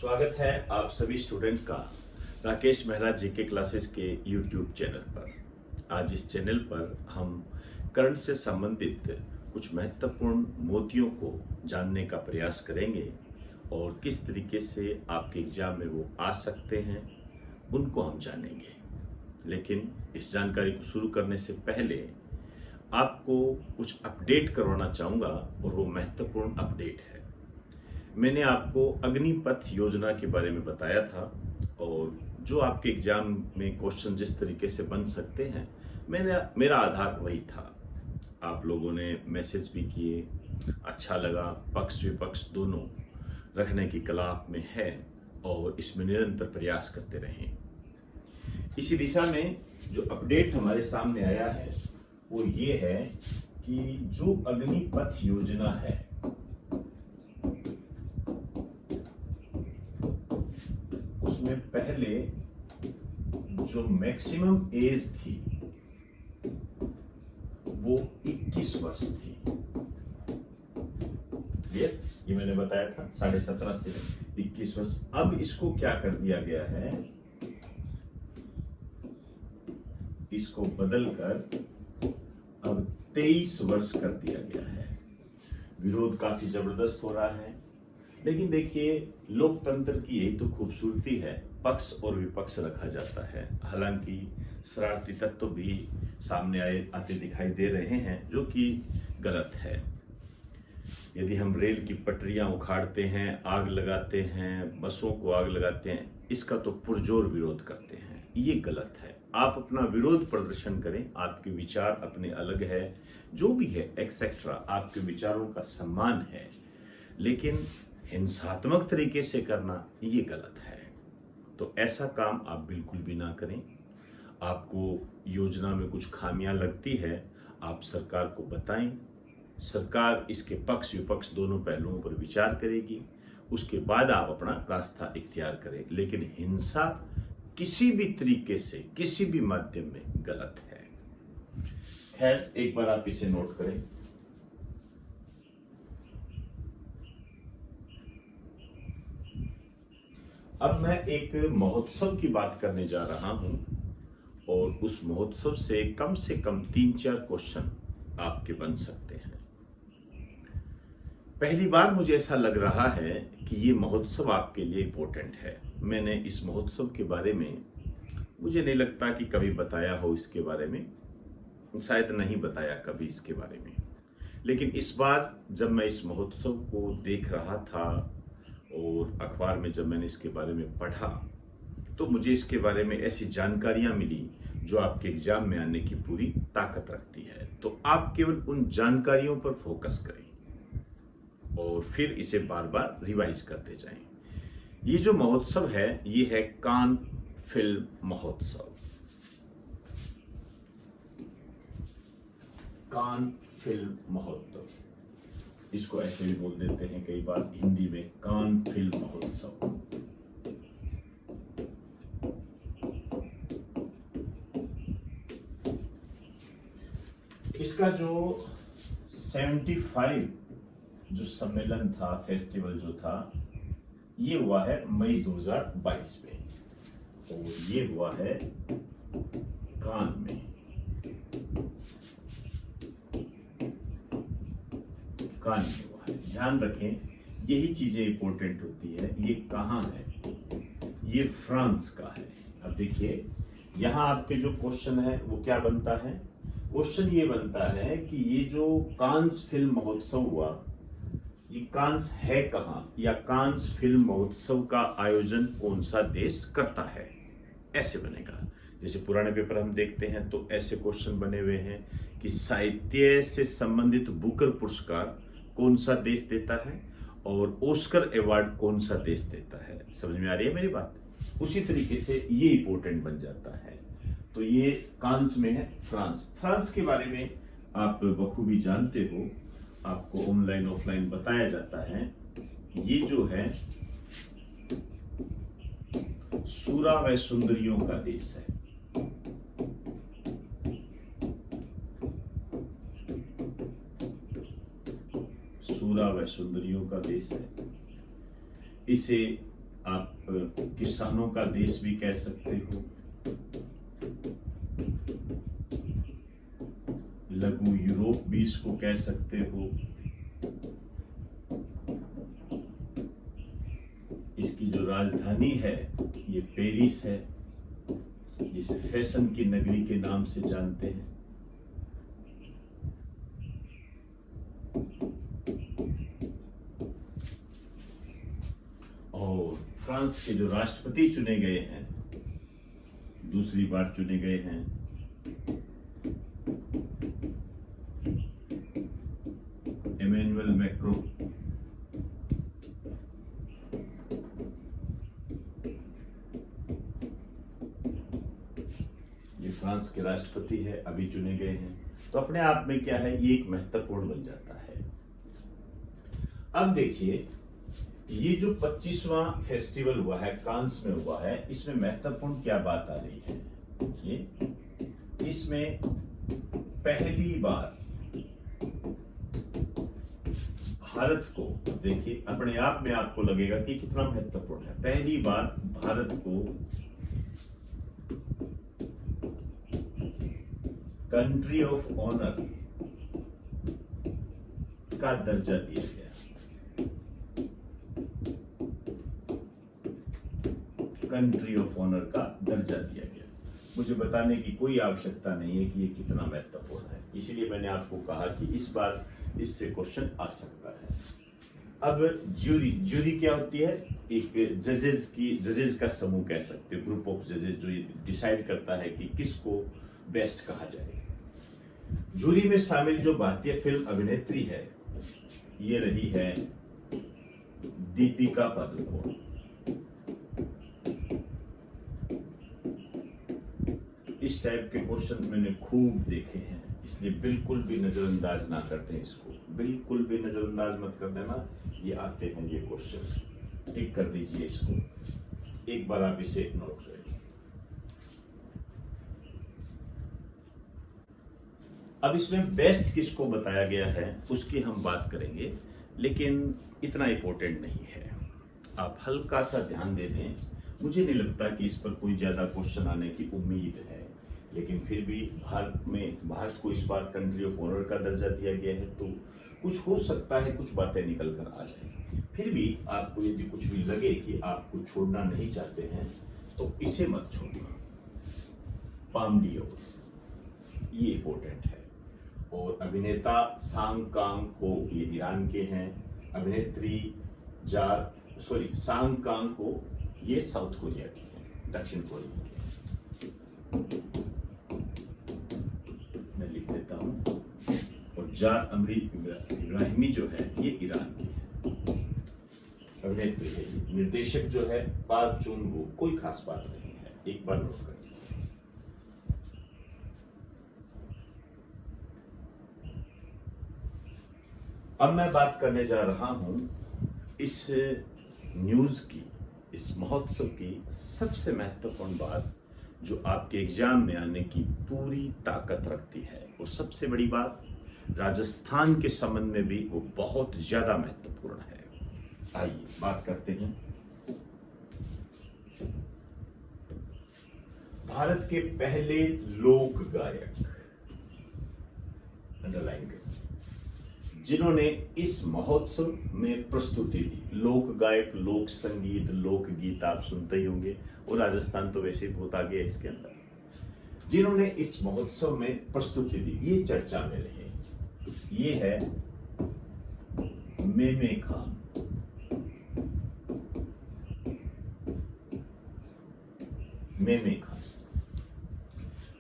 स्वागत है आप सभी स्टूडेंट का राकेश मेहरा जीके क्लासेस के यूट्यूब चैनल पर। आज इस चैनल पर हम करंट से संबंधित कुछ महत्वपूर्ण मोतियों को जानने का प्रयास करेंगे और किस तरीके से आपके एग्जाम में वो आ सकते हैं उनको हम जानेंगे। लेकिन इस जानकारी को शुरू करने से पहले आपको कुछ अपडेट करवाना चाहूँगा और वो महत्वपूर्ण अपडेट है। मैंने आपको अग्निपथ योजना के बारे में बताया था और जो आपके एग्जाम में क्वेश्चन जिस तरीके से बन सकते हैं मेरा आधार वही था। आप लोगों ने मैसेज भी किए, अच्छा लगा। पक्ष विपक्ष दोनों रखने की कला आप में है और इसमें निरंतर प्रयास करते रहें। इसी दिशा में जो अपडेट हमारे सामने आया है वो ये है कि जो अग्निपथ योजना है उसमें पहले जो मैक्सिमम एज थी वो 21 वर्ष थी। ये मैंने बताया था 17.5 से 21 वर्ष। अब इसको क्या कर दिया गया है, इसको बदलकर अब 23 वर्ष कर दिया गया है। विरोध काफी जबरदस्त हो रहा है, लेकिन देखिए लोकतंत्र की यही तो खूबसूरती है, पक्ष और विपक्ष रखा जाता है। हालांकि शरारती तत्व भी सामने आते दिखाई दे रहे हैं जो कि गलत है। यदि हम रेल की पटरियां उखाड़ते हैं, आग लगाते हैं, बसों को आग लगाते हैं, इसका तो पुरजोर विरोध करते हैं, ये गलत है। आप अपना विरोध प्रदर्शन करें, आपके विचार अपने अलग है, जो भी है एक्सेट्रा, आपके विचारों का सम्मान है, लेकिन हिंसात्मक तरीके से करना ये गलत है। तो ऐसा काम आप बिल्कुल भी ना करें। आपको योजना में कुछ खामियां लगती है, आप सरकार को बताएं। सरकार इसके पक्ष विपक्ष दोनों पहलुओं पर विचार करेगी, उसके बाद आप अपना रास्ता इख्तियार करें। लेकिन हिंसा किसी भी तरीके से किसी भी माध्यम में गलत है। खैर, एक बार आप इसे नोट करें। अब मैं एक महोत्सव की बात करने जा रहा हूं और उस महोत्सव से कम 3-4 क्वेश्चन आपके बन सकते हैं। पहली बार मुझे ऐसा लग रहा है कि ये महोत्सव आपके लिए इम्पोर्टेंट है। मैंने इस महोत्सव के बारे में मुझे नहीं लगता कि कभी बताया हो, इसके बारे में शायद नहीं बताया कभी इसके बारे में। लेकिन इस बार जब मैं इस महोत्सव को देख रहा था और अखबार में जब मैंने इसके बारे में पढ़ा तो मुझे इसके बारे में ऐसी जानकारियां मिली जो आपके एग्जाम में आने की पूरी ताकत रखती है। तो आप केवल उन जानकारियों पर फोकस करें और फिर इसे बार बार रिवाइज करते जाएं। ये जो महोत्सव है ये है कान फिल्म महोत्सव। कान फिल्म महोत्सव, इसको ऐसे भी बोल देते हैं कई बार हिंदी में कान फिल्म महोत्सव। इसका जो 75 जो सम्मेलन था, फेस्टिवल जो था, ये हुआ है मई 2022 में और ये हुआ है कान में। कान में हुआ है। ध्यान रखें, यही चीजें इंपॉर्टेंट होती है। ये कहाँ है? ये फ्रांस का है। अब देखिए यहाँ आपके जो क्वेश्चन है वो क्या बनता है? क्वेश्चन ये बनता है कि ये जो कांस फिल्म महोत्सव हुआ, ये कांस है कहाँ, या कांस फिल्म महोत्सव का आयोजन कौन सा देश करता है, ऐसे बनेगा। जैसे पुराने पेपर हम देखते हैं तो ऐसे क्वेश्चन बने हुए हैं कि साहित्य से संबंधित बुकर पुरस्कार कौन सा देश देता है और ऑस्कर अवार्ड कौन सा देश देता है। समझ में आ रही है मेरी बात? उसी तरीके से ये इंपॉर्टेंट बन जाता है। तो ये कांस में है फ्रांस। फ्रांस के बारे में आप बखूबी जानते हो, आपको ऑनलाइन ऑफलाइन बताया जाता है। ये जो है सूरा व सुंदरियों का देश है। सूरा व सुंदरियों का देश है। इसे आप किसानों का देश भी कह सकते हो, लघु यूरोप भी इसको कह सकते हो। इसकी जो राजधानी है ये पेरिस है, जिसे फैशन की नगरी के नाम से जानते हैं। और फ्रांस के जो राष्ट्रपति चुने गए हैं, दूसरी बार चुने गए हैं, इमैनुअल मैक्रों। ये फ्रांस के राष्ट्रपति है, अभी चुने गए हैं। तो अपने आप में क्या है, ये एक महत्वपूर्ण बन जाता है। अब देखिए, ये जो 25वां फेस्टिवल हुआ है, कांस में हुआ है, इसमें महत्वपूर्ण क्या बात आ रही है, ये इसमें पहली बार भारत को, देखिए अपने आप में आपको लगेगा कि कितना महत्वपूर्ण है, पहली बार भारत को कंट्री ऑफ ऑनर का दर्जा दिया गया। कंट्री ऑफ ऑनर का दर्जा दिया गया। मुझे बताने की कोई आवश्यकता नहीं है कि ये कितना महत्वपूर्ण है, इसीलिए मैंने आपको कहा कि इस बार इससे क्वेश्चन आ सकता है। अब ज्यूरी क्या होती है, एक जजेस का समूह कह सकते हो, ग्रुप ऑफ जजेस, जो ये डिसाइड करता है कि किसको बेस्ट कहा जाए। जूरी में शामिल जो भारतीय फिल्म अभिनेत्री है, ये रही है दीपिका पादुकोण। इस टाइप के क्वेश्चन मैंने खूब देखे हैं, इसलिए बिल्कुल भी नजरअंदाज ना करते हैं इसको, बिल्कुल भी नजरअंदाज मत कर देना। ये आते हैं ये क्वेश्चन, टिक कर दीजिए इसको, एक बार आप इसे नोट करें। अब इसमें बेस्ट किसको बताया गया है उसकी हम बात करेंगे, लेकिन इतना इंपॉर्टेंट नहीं है, आप हल्का सा ध्यान दे दें। मुझे नहीं लगता कि इस पर कोई ज्यादा क्वेश्चन आने की उम्मीद है, लेकिन फिर भी भारत को इस बार कंट्री ऑफ ऑनर का दर्जा दिया गया है, तो कुछ हो सकता है, कुछ बातें निकल कर आ जाए। फिर भी आपको यदि कुछ भी लगे कि आप कुछ छोड़ना नहीं चाहते हैं, तो इसे मत छोड़ना। पाम डियोर, ये इंपॉर्टेंट है। और अभिनेता सांग कांग हो, ये ईरान के हैं। अभिनेत्री सांग कांग हो, ये साउथ कोरिया की है, दक्षिण कोरिया की। मैं लिख देता हूं। और जार इब्राहिमी जो है, ये ईरान की है, अभिनेत्री है। निर्देशक जो है पार्क चुन वू, कोई खास बात नहीं है, एक बार नोट कर। अब मैं बात करने जा रहा हूं इस न्यूज की, इस महोत्सव की सबसे महत्वपूर्ण बात, जो आपके एग्जाम में आने की पूरी ताकत रखती है। और सबसे बड़ी बात, राजस्थान के संबंध में भी वो बहुत ज्यादा महत्वपूर्ण है। आइए बात करते हैं। भारत के पहले लोक गायक, अंडरलाइन करें, जिन्होंने इस महोत्सव में प्रस्तुति दी। लोक गायक, लोक संगीत, लोक गीत आप सुनते ही होंगे, और राजस्थान तो वैसे बहुत आगे है इसके अंदर। जिन्होंने इस महोत्सव में प्रस्तुति दी, ये चर्चा में रहे, ये है मेमे खान। मेमे खान।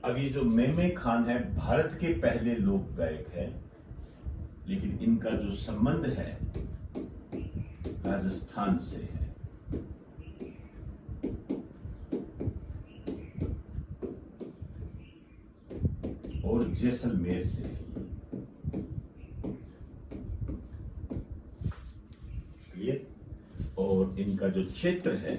अब ये जो मेमे खान है, भारत के पहले लोक गायक है, लेकिन इनका जो संबंध है राजस्थान से है। और जैसलमेर से है। क्लियर? और इनका जो क्षेत्र है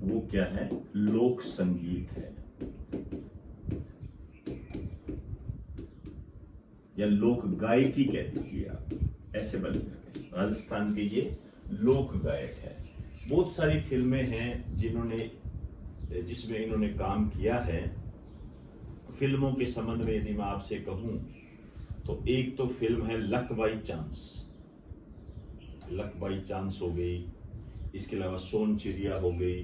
वो क्या है, लोक संगीत है या लोक गायकी कह दीजिए आप, ऐसे बनेगा। राजस्थान के ये लोक गायक है। बहुत सारी फिल्में हैं जिसमें इन्होंने काम किया है। फिल्मों के संबंध में यदि मैं आपसे कहूं तो एक तो फिल्म है luck by chance, luck by chance हो गई, इसके अलावा सोन चिड़िया हो गई,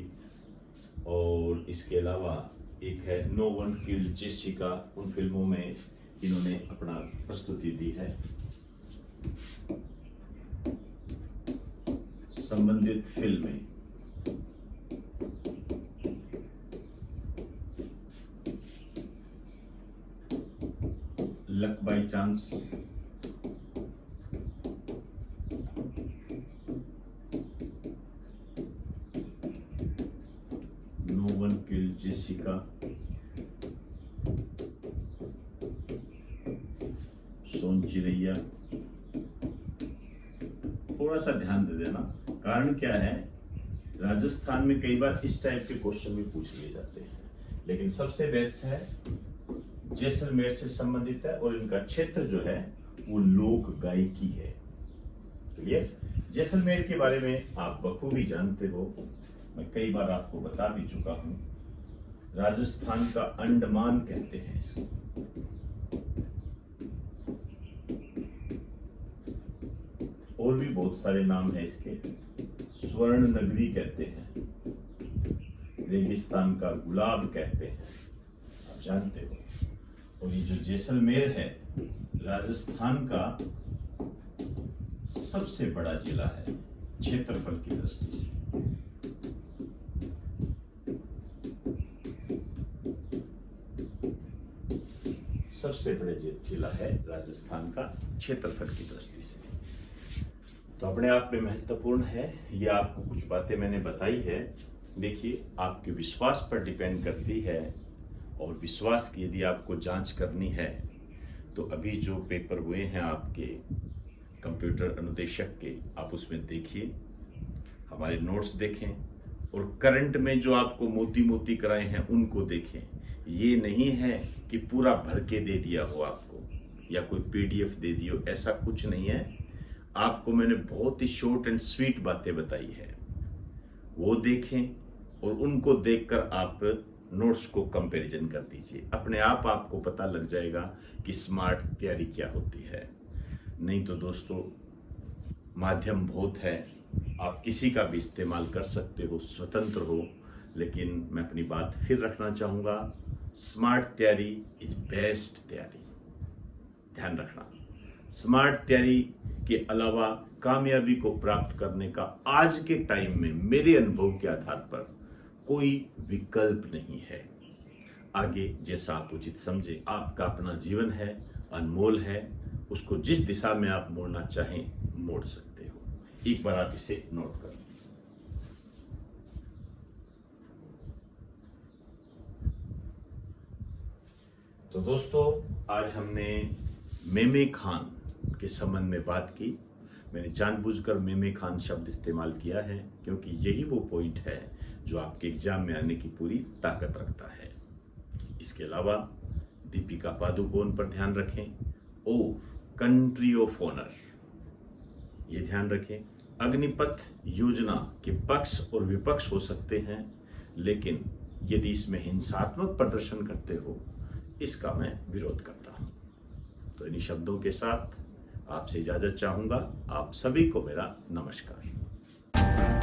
और इसके अलावा एक है नो वन किल्ड जेसिका। उन फिल्मों में इन्होंने अपना प्रस्तुति दी है। संबंधित फिल्में luck by chance, no one killed Jessica, Son Chiriya. थोड़ा सा ध्यान दे देना, कारण क्या है, राजस्थान में कई बार इस टाइप के क्वेश्चन भी पूछ लिए जाते हैं, लेकिन सबसे बेस्ट है जैसलमेर से संबंधित है, और इनका क्षेत्र जो है वो लोक गायकी है। क्लियर? जैसलमेर के बारे में आप बखूबी जानते हो, मैं कई बार आपको बता भी चुका हूं। राजस्थान का अंडमान कहते हैं इसको। और भी बहुत सारे नाम हैं इसके। स्वर्ण नगरी कहते हैं, रेगिस्तान का गुलाब कहते हैं, आप जानते हो। और ये जो जैसलमेर है राजस्थान का सबसे बड़ा जिला है क्षेत्रफल की दृष्टि से। सबसे बड़े जिला है राजस्थान का क्षेत्रफल की दृष्टि से, तो अपने आप में महत्वपूर्ण है। ये आपको कुछ बातें मैंने बताई है, देखिए आपके विश्वास पर डिपेंड करती है, और विश्वास की यदि आपको जांच करनी है तो अभी जो पेपर हुए हैं आपके कंप्यूटर अनुदेशक के, आप उसमें देखिए, हमारे नोट्स देखें, और करंट में जो आपको मोती मोती कराए हैं उनको देखें। ये नहीं है कि पूरा भर के दे दिया हो आपको, या कोई पीडीएफ दे दी हो, ऐसा कुछ नहीं है। आपको मैंने बहुत ही शॉर्ट एंड स्वीट बातें बताई है, वो देखें, और उनको देखकर आप नोट्स को कंपैरिजन कर दीजिए। अपने आप आपको पता लग जाएगा कि स्मार्ट तैयारी क्या होती है। नहीं तो दोस्तों, माध्यम बहुत है, आप किसी का भी इस्तेमाल कर सकते हो, स्वतंत्र हो, लेकिन मैं अपनी बात फिर रखना चाहूँगा, स्मार्ट तैयारी इज बेस्ट तैयारी। ध्यान रखना, स्मार्ट तैयारी के अलावा कामयाबी को प्राप्त करने का आज के टाइम में मेरे अनुभव के आधार पर कोई विकल्प नहीं है। आगे जैसा आप उचित समझे, आपका अपना जीवन है, अनमोल है, उसको जिस दिशा में आप मोड़ना चाहें मोड़ सकते हो। एक बार आप इसे नोट कर लें। तो दोस्तों, आज हमने मेमे खान के संबंध में बात की। मैंने जानबूझकर मेमे खान शब्द इस्तेमाल किया है, क्योंकि यही वो पॉइंट है जो आपके एग्जाम में आने की पूरी ताकत रखता है। इसके अलावा दीपिका पादुकोण पर ध्यान रखें, और कंट्री ऑफ ऑनर ये ध्यान रखें। अग्निपथ योजना के पक्ष और विपक्ष हो सकते हैं, लेकिन यदि इसमें हिंसात्मक प्रदर्शन करते हो, इसका मैं विरोध करता हूं। तो इन्हीं शब्दों के साथ आपसे इजाजत चाहूंगा। आप सभी को मेरा नमस्कार।